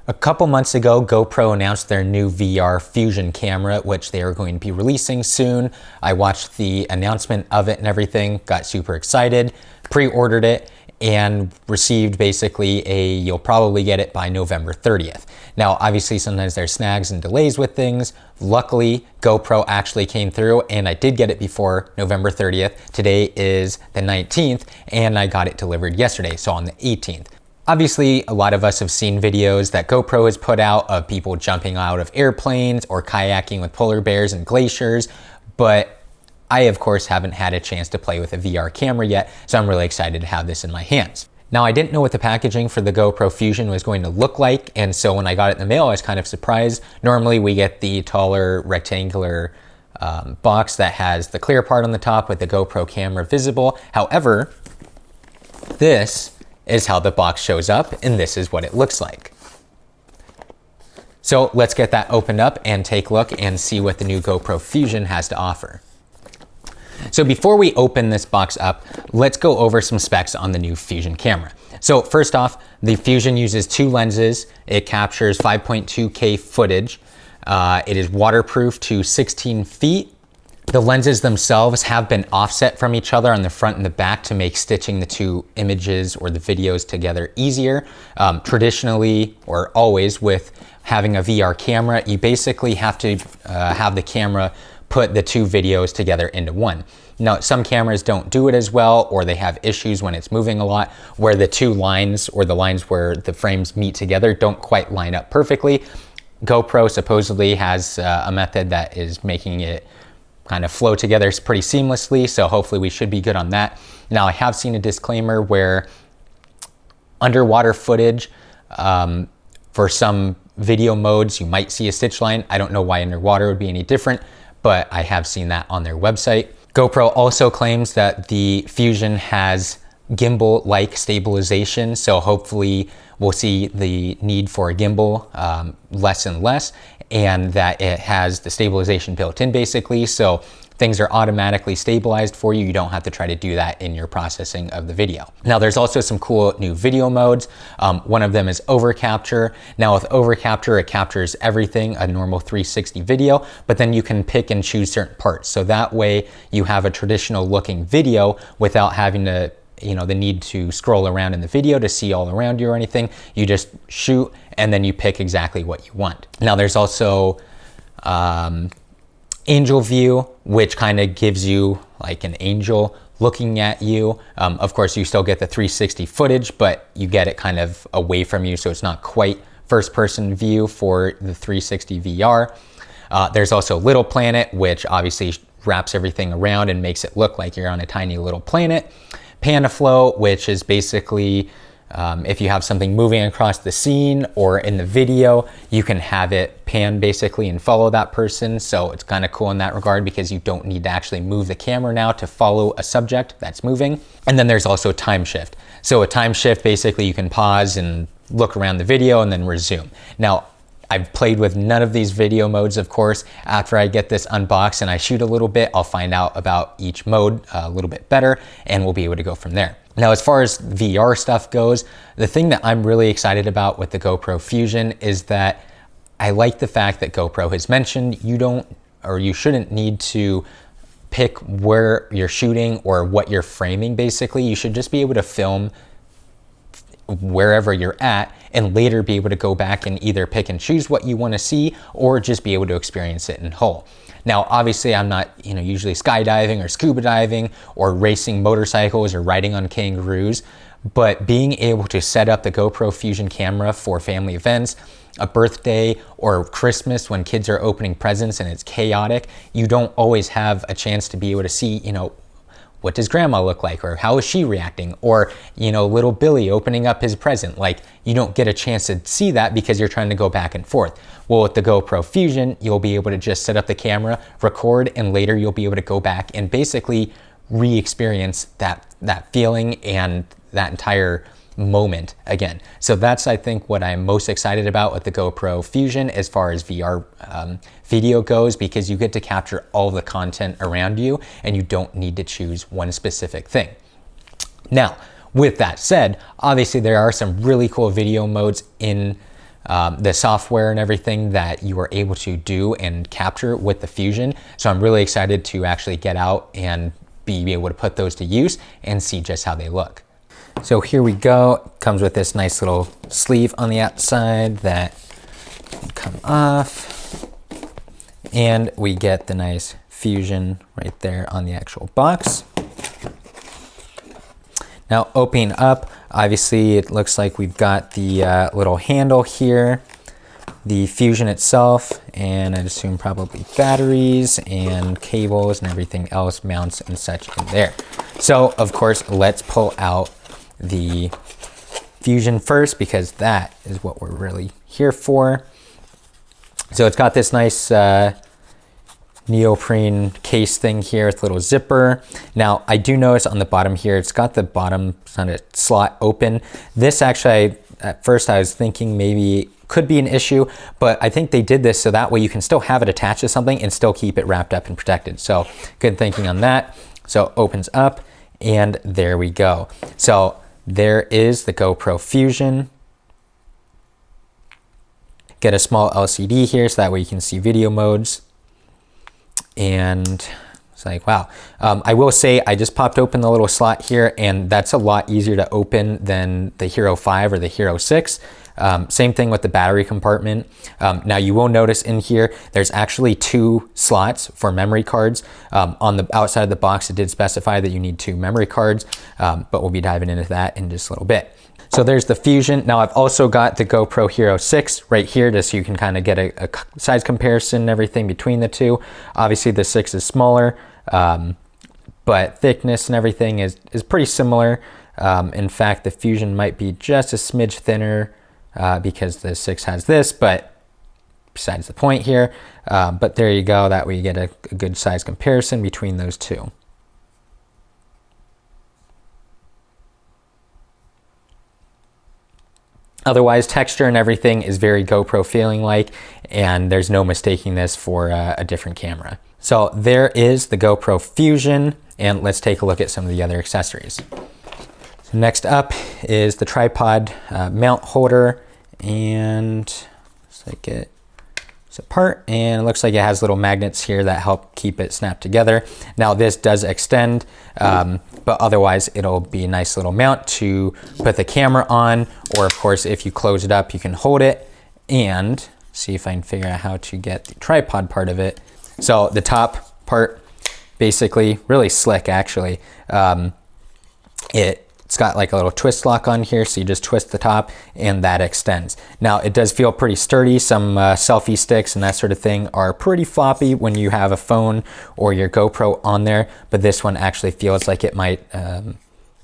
A couple months ago, GoPro announced their new VR Fusion camera, which they are going to be releasing soon. I watched the announcement of it and everything, got super excited, pre-ordered it, and received basically you'll probably get it by November 30th. Now, obviously, sometimes there's snags and delays with things. Luckily, GoPro actually came through and I did get it before November 30th. Today is the 19th and I got it delivered yesterday, so on the 18th. Obviously, a lot of us have seen videos that GoPro has put out of people jumping out of airplanes or kayaking with polar bears and glaciers, but I, of course, haven't had a chance to play with a VR camera yet, so I'm really excited to have this in my hands. Now, I didn't know what the packaging for the GoPro Fusion was going to look like, and so when I got it in the mail, I was kind of surprised. Normally, we get the taller rectangular box that has the clear part on the top with the GoPro camera visible. However, this is how the box shows up, and this is what it looks like. So let's get that opened up and take a look and see what the new GoPro Fusion has to offer. So before we open this box up, let's go over some specs on the new Fusion camera. So first off, the Fusion uses two lenses. It captures 5.2K footage. It is waterproof to 16 feet. The lenses themselves have been offset from each other on the front and the back to make stitching the two images or the videos together easier. Traditionally, or always with having a VR camera, you basically have to have the camera put the two videos together into one. Now, some cameras don't do it as well, or they have issues when it's moving a lot, where the two lines or the lines where the frames meet together don't quite line up perfectly. GoPro supposedly has a method that is making it kind of flow together pretty seamlessly, so hopefully we should be good on that. Now, I have seen a disclaimer where underwater footage, for some video modes, you might see a stitch line. I don't know why underwater would be any different, but I have seen that on their website. GoPro also claims that the Fusion has gimbal-like stabilization, so hopefully we'll see the need for a gimbal less and less, and that it has the stabilization built in basically, so things are automatically stabilized for you. You don't have to try to do that in your processing of the video. Now, there's also some cool new video modes. One of them is over capture. Now, with over capture, it captures everything, a normal 360 video, but then you can pick and choose certain parts. So that way you have a traditional looking video without having to, the need to scroll around in the video to see all around you or anything. You just shoot and then you pick exactly what you want. Now, there's also angel view, which kind of gives you like an angel looking at you. Of course, you still get the 360 footage, but you get it kind of away from you, so it's not quite first person view for the 360 VR. There's also Little Planet, which obviously wraps everything around and makes it look like you're on a tiny little planet. Panaflow, which is basically if you have something moving across the scene or in the video, you can have it pan basically and follow that person. So it's kind of cool in that regard because you don't need to actually move the camera now to follow a subject that's moving. And then there's also time shift. So a time shift, basically you can pause and look around the video and then resume. Now, I've played with none of these video modes, of course. After I get this unboxed and I shoot a little bit, I'll find out about each mode a little bit better and we'll be able to go from there. Now, as far as VR stuff goes, the thing that I'm really excited about with the GoPro Fusion is that I like the fact that GoPro has mentioned you shouldn't need to pick where you're shooting or what you're framing, basically. You should just be able to film wherever you're at and later be able to go back and either pick and choose what you want to see or just be able to experience it in whole. Now, obviously I'm not, usually skydiving or scuba diving or racing motorcycles or riding on kangaroos, but being able to set up the GoPro Fusion camera for family events, a birthday or Christmas when kids are opening presents and it's chaotic, you don't always have a chance to be able to see, what does grandma look like, or how is she reacting, or little Billy opening up his present. Like, you don't get a chance to see that because you're trying to go back and forth. Well, with the GoPro Fusion, you'll be able to just set up the camera, record, and later you'll be able to go back and basically re-experience that feeling and that entire moment again. So that's, I think, what I'm most excited about with the GoPro Fusion as far as VR video goes, because you get to capture all the content around you and you don't need to choose one specific thing. Now, with that said, obviously there are some really cool video modes in the software and everything that you are able to do and capture with the Fusion. So I'm really excited to actually get out and be able to put those to use and see just how they look. So here we go. It comes with this nice little sleeve on the outside that can come off. And we get the nice Fusion right there on the actual box. Now opening up, obviously it looks like we've got the little handle here, the Fusion itself, and I'd assume probably batteries and cables and everything else, mounts and such in there. So of course, let's pull out the Fusion first, because that is what we're really here for. So it's got this nice neoprene case thing here with a little zipper. Now I do notice on the bottom here, it's got the bottom kind of slot open. This actually, at first I was thinking maybe could be an issue, but I think they did this so that way you can still have it attached to something and still keep it wrapped up and protected. So good thinking on that. So it opens up and there we go. So there is the GoPro Fusion. Get a small LCD here so that way you can see video modes. And it's like, wow. I will say I just popped open the little slot here, and that's a lot easier to open than the Hero 5 or the Hero 6. Same thing with the battery compartment. Now you will notice in here, there's actually 2 slots for memory cards. On the outside of the box, it did specify that you need 2 memory cards, but we'll be diving into that in just a little bit. So there's the Fusion. Now I've also got the GoPro Hero 6 right here, just so you can kind of get a size comparison and everything between the two. Obviously the 6 is smaller, but thickness and everything is pretty similar. In fact, the Fusion might be just a smidge thinner because the 6 has this, but besides the point here. But there you go, that way you get a good size comparison between those two. Otherwise, texture and everything is very GoPro feeling like, and there's no mistaking this for a different camera. So there is the GoPro Fusion, and let's take a look at some of the other accessories. So next up is the tripod mount holder, and looks like it's apart, and it looks like it has little magnets here that help keep it snapped together. Now this does extend, but otherwise it'll be a nice little mount to put the camera on, or of course if you close it up you can hold it, and see if I can figure out how to get the tripod part of it. So the top part, basically really slick actually. It's got like a little twist lock on here, so you just twist the top and that extends. Now it does feel pretty sturdy. Some selfie sticks and that sort of thing are pretty floppy when you have a phone or your GoPro on there, but this one actually feels like it might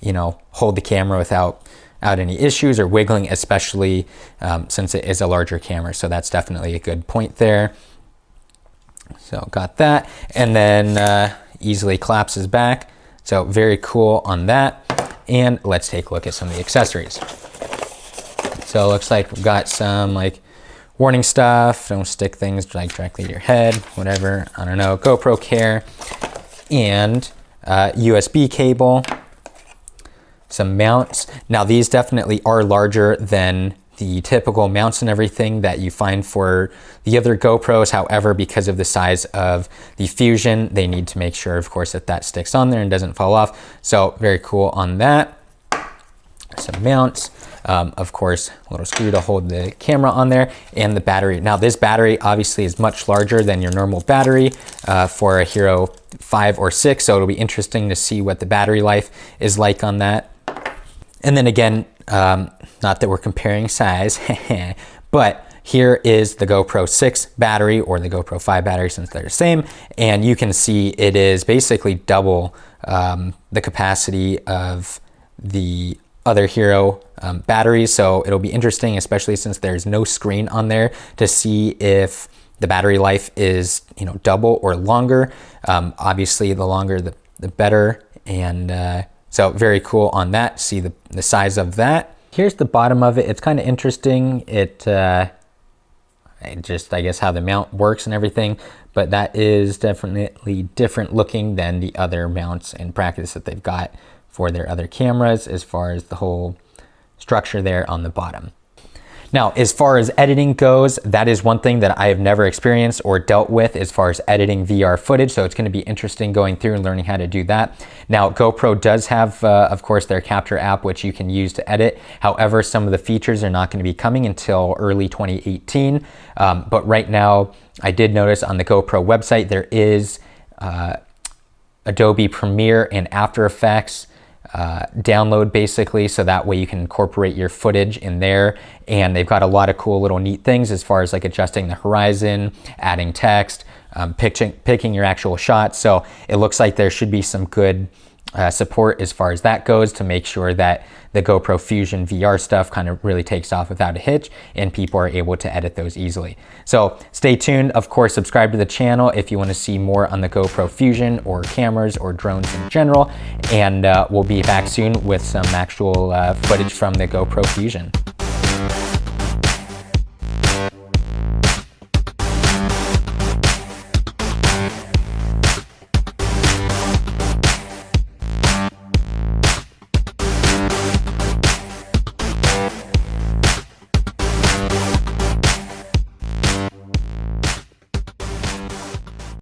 you know, hold the camera without any issues or wiggling, especially since it is a larger camera. So that's definitely a good point there. So got that, and then easily collapses back. So very cool on that. And let's take a look at some of the accessories. So it looks like we've got some like warning stuff, don't stick things like directly to your head, whatever, I don't know, GoPro Care, and USB cable, some mounts. Now these definitely are larger than the typical mounts and everything that you find for the other GoPros. However, because of the size of the Fusion, they need to make sure, of course, that that sticks on there and doesn't fall off. So very cool on that. Some mounts, of course, a little screw to hold the camera on there, and the battery. Now this battery obviously is much larger than your normal battery for a Hero 5 or 6. So it'll be interesting to see what the battery life is like on that. And then again, not that we're comparing size, but here is the GoPro 6 battery or the GoPro 5 battery, since they're the same. And you can see it is basically double the capacity of the other Hero batteries. So it'll be interesting, especially since there's no screen on there, to see if the battery life is, you know, double or longer. Obviously the longer the better. And so very cool on that. See the size of that. Here's the bottom of it. It's kind of interesting. It just, I guess, how the mount works and everything, but that is definitely different looking than the other mounts in practice that they've got for their other cameras, as far as the whole structure there on the bottom. Now, as far as editing goes, that is one thing that I have never experienced or dealt with as far as editing VR footage. So it's going to be interesting going through and learning how to do that. Now, GoPro does have, of course, their Capture app, which you can use to edit. However, some of the features are not going to be coming until early 2018. But right now, I did notice on the GoPro website, there is Adobe Premiere and After Effects download basically, so that way you can incorporate your footage in there. And they've got a lot of cool little neat things as far as like adjusting the horizon, adding text, picking your actual shots. So it looks like there should be some good support as far as that goes to make sure that the GoPro Fusion VR stuff kind of really takes off without a hitch and people are able to edit those easily. So stay tuned. Of course, subscribe to the channel if you want to see more on the GoPro Fusion or cameras or drones in general. And we'll be back soon with some actual footage from the GoPro Fusion.